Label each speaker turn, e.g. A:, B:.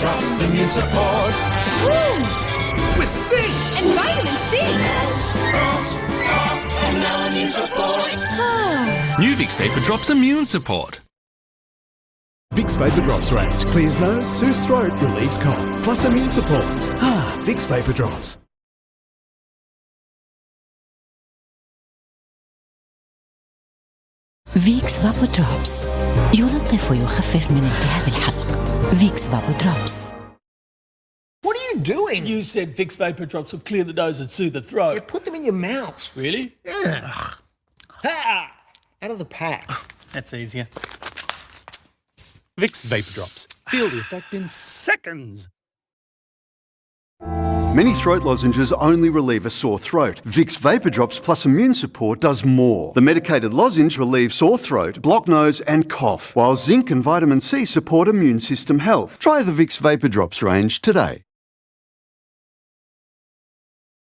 A: VapoDrops immune support.
B: Woo! With C!
C: And vitamin C!
A: And now immune support.
B: New Vicks VapoDrops Immune Support.
D: Vicks VapoDrops range clears nose, soothes throat, relieves cough, plus immune support. Vicks VapoDrops.
E: فيكس فابو دروبس يلطف ويخفف من التهاب الحلق. فيكس فابو دروبس.
F: What are you doing?
G: You said Vicks VapoDrops will clear the nose and soothe the throat.
F: You put them in your mouth.
G: Really?
F: Yeah. Ha! Out of the pack.
G: That's easier. Vicks VapoDrops. Feel the effect in seconds.
H: Many throat lozenges only relieve a sore throat. Vicks VapoDrops plus immune support does more. The medicated lozenge relieves sore throat, blocked nose and cough, while zinc and vitamin C support immune system health. Try the Vicks VapoDrops range today.